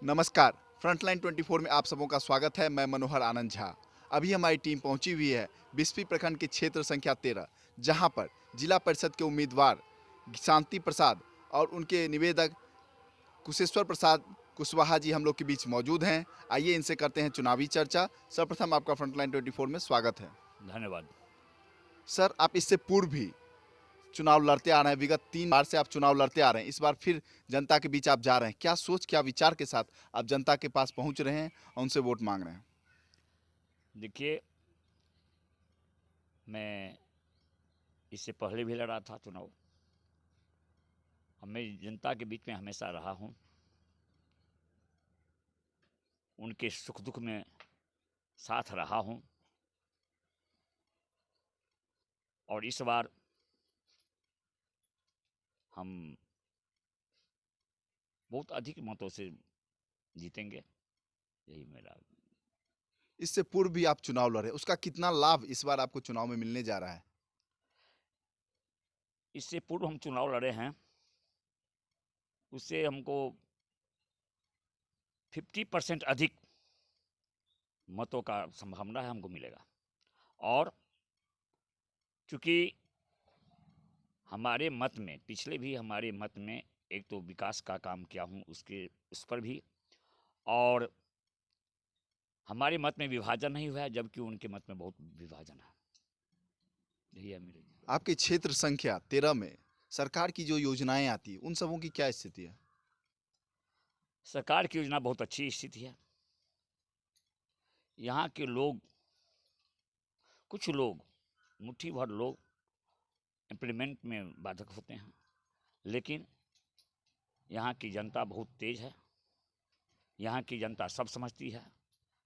नमस्कार। फ्रंटलाइन 24 में आप सबों का स्वागत है। मैं मनोहर आनंद झा। अभी हमारी टीम पहुंची हुई है बिस्फी प्रखंड के क्षेत्र संख्या 13, जहां पर जिला परिषद के उम्मीदवार शांति प्रसाद और उनके निवेदक कुशेश्वर प्रसाद कुशवाहा जी हम लोग के बीच मौजूद हैं। आइए इनसे करते हैं चुनावी चर्चा। सर्वप्रथम आपका फ्रंटलाइन 24 में स्वागत है। धन्यवाद। सर, आप इससे पूर्व भी चुनाव लड़ते आ रहे हैं। विगत 3 बार से आप चुनाव लड़ते आ रहे हैं। इस बार फिर जनता के बीच आप जा रहे हैं। क्या सोच, क्या विचार के साथ आप जनता के पास पहुंच रहे हैं और उनसे वोट मांग रहे हैं? देखिए, मैं इससे पहले भी लड़ा था चुनाव। मैं जनता के बीच में हमेशा रहा हूँ। उनके सुख दुख में साथ रहा हूँ और इस बार हम बहुत अधिक मतों से जीतेंगे, यही मेरा। इससे पूर्व भी आप चुनाव लड़े, उसका कितना लाभ इस बार आपको चुनाव में मिलने जा रहा है? इससे पूर्व हम चुनाव लड़े हैं, उससे हमको 50% अधिक मतों का संभावना है हमको मिलेगा। और चूँकि हमारे मत में, पिछले भी हमारे मत में एक तो विकास का काम किया हूँ, उस पर भी, और हमारे मत में विभाजन नहीं हुआ है, जबकि उनके मत में बहुत विभाजन है। यही है मेरे। आपके क्षेत्र संख्या 13 में सरकार की जो योजनाएं आती हैं, उन सबों की क्या स्थिति है? सरकार की योजना बहुत अच्छी स्थिति है। यहाँ के लोग, कुछ लोग, मुट्ठी भर लोग इम्प्लीमेंट में बाधक होते हैं, लेकिन यहाँ की जनता बहुत तेज है। यहाँ की जनता सब समझती है,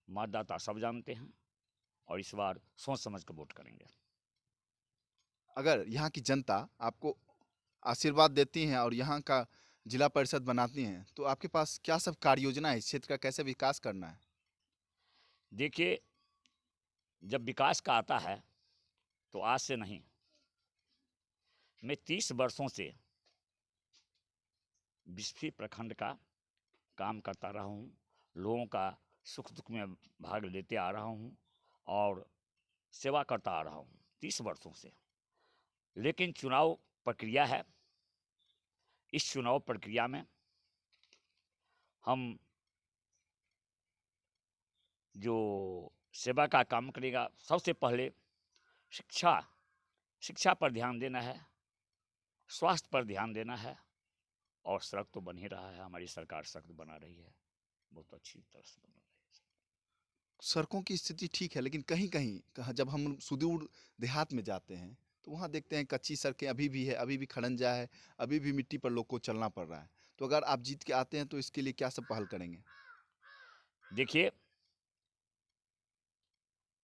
मतदाता सब जानते हैं, और इस बार सोच समझ कर वोट करेंगे। अगर यहाँ की जनता आपको आशीर्वाद देती हैं और यहाँ का जिला परिषद बनाती हैं, तो आपके पास क्या सब कार्य योजना है? इस क्षेत्र का कैसे विकास करना है? देखिए, जब विकास का आता है तो आज से नहीं, मैं 30 वर्षों से बिस्फी प्रखंड का काम करता रहा हूँ, लोगों का सुख दुख में भाग लेते आ रहा हूँ और सेवा करता आ रहा हूँ 30 वर्षों से। लेकिन चुनाव प्रक्रिया है, इस चुनाव प्रक्रिया में हम जो सेवा का काम करेगा, सबसे पहले शिक्षा शिक्षा पर ध्यान देना है, स्वास्थ्य पर ध्यान देना है, और सड़क तो बन ही रहा है। हमारी सरकार सड़क बना रही है, बहुत अच्छी तरह से बना रही है। सड़कों की स्थिति ठीक है, लेकिन कहीं-कहीं कहाँ जब हम सुदूर देहात में जाते हैं, तो वहाँ देखते हैं कच्ची सड़कें अभी भी है, अभी भी खड़ंजा है, अभी भी मिट्टी पर लोग को चलना पड़ रहा है। तो अगर आप जीत के आते हैं, तो इसके लिए क्या सब पहल करेंगे? देखिए,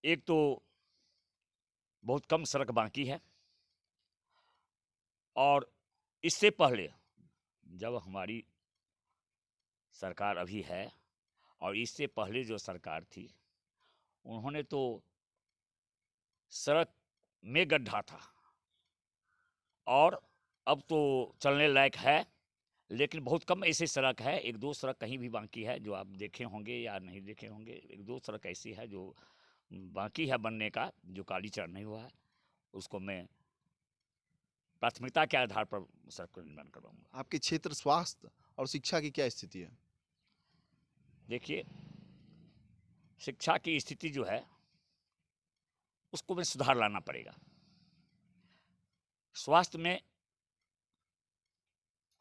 एक तो बहुत कम सड़क बाकी है, और इससे पहले जब हमारी सरकार अभी है, और इससे पहले जो सरकार थी, उन्होंने तो सड़क में गड्ढा था, और अब तो चलने लायक है, लेकिन बहुत कम ऐसी सड़क है। एक दो सड़क कहीं भी बाकी है जो आप देखे होंगे या नहीं देखे होंगे। एक दो सड़क ऐसी है जो बाकी है बनने का, जो कालीचरण नहीं हुआ है। उसको मैं प्राथमिकता के आधार पर सड़क का निर्माण करवाऊंगा। आपके क्षेत्र स्वास्थ्य और शिक्षा की क्या स्थिति है? देखिए, शिक्षा की स्थिति जो है, उसको में सुधार लाना पड़ेगा। स्वास्थ्य में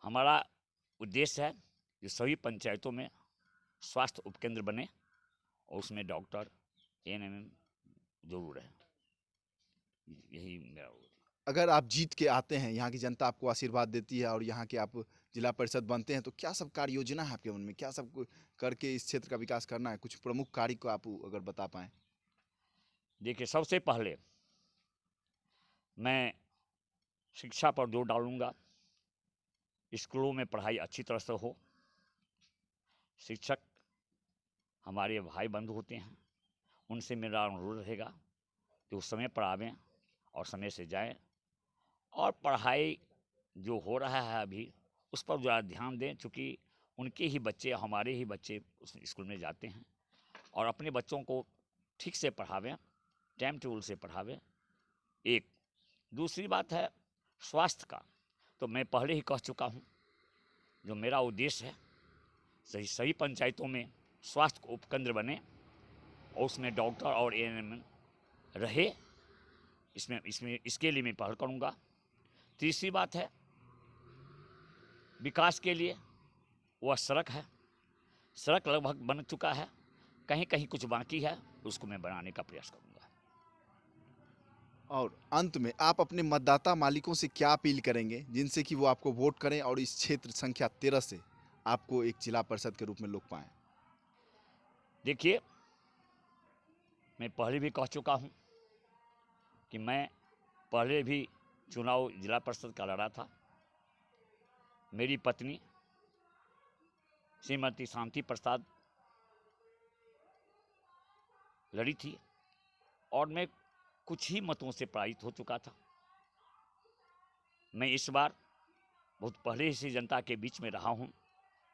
हमारा उद्देश्य है कि सभी पंचायतों में स्वास्थ्य उपकेंद्र बने, और उसमें डॉक्टर, एएनएम जरूर है। यही मेरा। अगर आप जीत के आते हैं, यहाँ की जनता आपको आशीर्वाद देती है और यहाँ के आप जिला परिषद बनते हैं, तो क्या सब कार्य योजना है आपके मन में? क्या सब करके इस क्षेत्र का विकास करना है? कुछ प्रमुख कार्य को आप अगर बता पाएँ? देखिए, सबसे पहले मैं शिक्षा पर जोर डालूंगा। स्कूलों में पढ़ाई अच्छी तरह से हो। शिक्षक हमारे भाई बंधु होते हैं, उनसे मेरा अनुरोध रहेगा कि वो समय पर आवें और समय से जाएं, और पढ़ाई जो हो रहा है अभी, उस पर ज़रा ध्यान दें। चूँकि उनके ही बच्चे, हमारे ही बच्चे उस स्कूल में जाते हैं और अपने बच्चों को ठीक से पढ़ावें, टाइम टेबल से पढ़ावें। एक दूसरी बात है स्वास्थ्य का, तो मैं पहले ही कह चुका हूँ, जो मेरा उद्देश्य है सही सही पंचायतों में स्वास्थ्य उपकेंद्र बने और उसमें डॉक्टर और एएनएम रहे। इसके लिए मैं पहल करूँगा। तीसरी बात है विकास के लिए, वह सड़क है। सड़क लगभग बन चुका है, कहीं कहीं कुछ बाकी है, उसको मैं बनाने का प्रयास करूँगा। और अंत में आप अपने मतदाता मालिकों से क्या अपील करेंगे जिनसे कि वो आपको वोट करें और इस क्षेत्र संख्या 13 से आपको एक जिला परिषद के रूप में लोग पाएं? देखिए, मैं पहले भी कह चुका हूँ कि मैं पहले भी चुनाव जिला परिषद का लड़ा था। मेरी पत्नी श्रीमती शांति प्रसाद लड़ी थी और मैं कुछ ही मतों से पराजित हो चुका था। मैं इस बार बहुत पहले से जनता के बीच में रहा हूँ,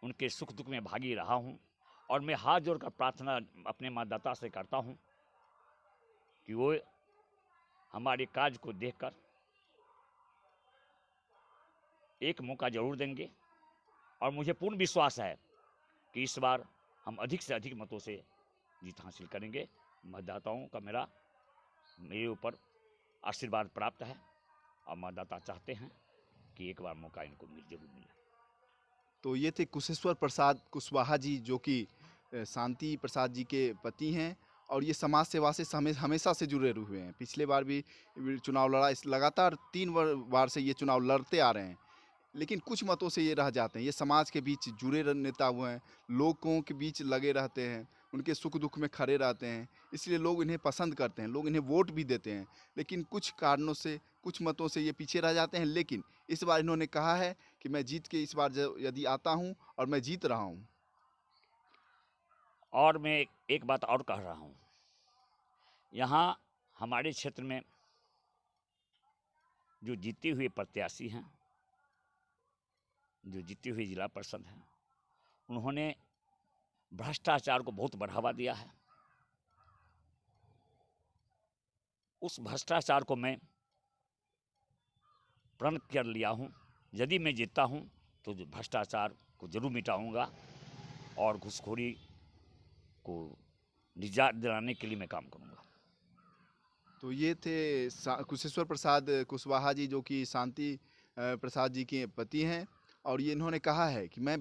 उनके सुख दुख में भागी रहा हूँ और मैं हाथ जोड़कर प्रार्थना अपने मतदाता से करता हूँ कि वो हमारे कार्य को देखकर एक मौका जरूर देंगे और मुझे पूर्ण विश्वास है कि इस बार हम अधिक से अधिक मतों से जीत हासिल करेंगे। मतदाताओं का मेरे ऊपर आशीर्वाद प्राप्त है और मतदाता चाहते हैं कि एक बार मौका इनको जरूर मिले। तो ये थे कुशेश्वर प्रसाद कुशवाहा जी, जो कि शांति प्रसाद जी के पति हैं और ये समाज सेवा से हमेशा से जुड़े हुए हैं। पिछले बार भी चुनाव लड़ा, इस लगातार 3 बार से ये चुनाव लड़ते आ रहे हैं, लेकिन कुछ मतों से ये रह जाते हैं। ये समाज के बीच जुड़े नेता हुए हैं, लोगों के बीच लगे रहते हैं, उनके सुख दुख में खड़े रहते हैं, इसलिए लोग इन्हें पसंद करते हैं, लोग इन्हें वोट भी देते हैं। लेकिन कुछ कारणों से, कुछ मतों से ये पीछे रह जाते हैं। लेकिन इस बार इन्होंने कहा है कि मैं जीत के इस बार यदि आता हूँ और मैं जीत रहा हूँ। और मैं एक बात और कह रहा हूँ, यहाँ हमारे क्षेत्र में जो जीते हुए प्रत्याशी हैं, जो जीते हुए जिला परिषद हैं, उन्होंने भ्रष्टाचार को बहुत बढ़ावा दिया है। उस भ्रष्टाचार को मैं प्रण कर लिया हूँ, यदि मैं जीतता हूँ तो जो भ्रष्टाचार को जरूर मिटाऊंगा और घूसखोरी को निजात दिलाने के लिए मैं काम करूंगा। तो ये थे कुशेश्वर प्रसाद कुशवाहा जी, जो कि शांति प्रसाद जी के पति हैं और ये इन्होंने कहा है कि मैं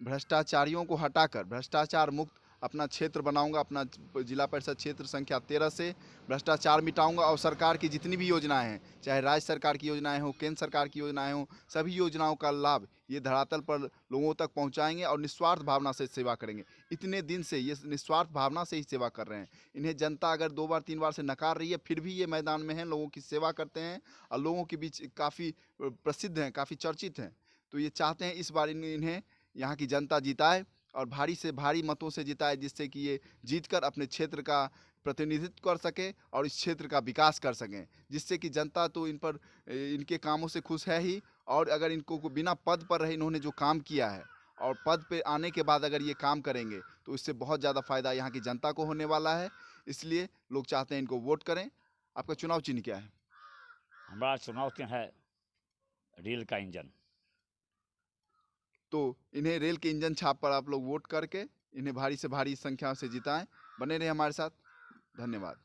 भ्रष्टाचारियों को हटाकर भ्रष्टाचार मुक्त अपना क्षेत्र बनाऊंगा, अपना जिला परिषद क्षेत्र संख्या 13 से भ्रष्टाचार मिटाऊंगा और सरकार की जितनी भी योजनाएं हैं, चाहे राज्य सरकार की योजनाएं हो, केंद्र सरकार की योजनाएं हो, सभी योजनाओं का लाभ ये धरातल पर लोगों तक पहुंचाएंगे और निस्वार्थ भावना से सेवा करेंगे। इतने दिन से ये निस्वार्थ भावना से ही सेवा कर रहे हैं। इन्हें जनता अगर 2 बार 3 बार से नकार रही है, फिर भी ये मैदान में हैं, लोगों की सेवा करते हैं और लोगों के बीच काफ़ी प्रसिद्ध हैं, काफ़ी चर्चित हैं। तो ये चाहते हैं इस बार इन्हें यहाँ की जनता जिताए और भारी से भारी मतों से जिताए, जिससे कि ये जीतकर अपने क्षेत्र का प्रतिनिधित्व कर सके और इस क्षेत्र का विकास कर सकें, जिससे कि जनता तो इन पर इनके कामों से खुश है ही, और अगर इनको बिना पद पर रहे इन्होंने जो काम किया है और पद पे आने के बाद अगर ये काम करेंगे तो इससे बहुत ज़्यादा फायदा यहाँ की जनता को होने वाला है। इसलिए लोग चाहते हैं इनको वोट करें। आपका चुनाव चिन्ह क्या है? हमारा चुनाव चिन्ह है रेल का इंजन। तो इन्हें रेल के इंजन छाप पर आप लोग वोट करके इन्हें भारी से भारी संख्या से जिताएं। बने रहे हमारे साथ। धन्यवाद।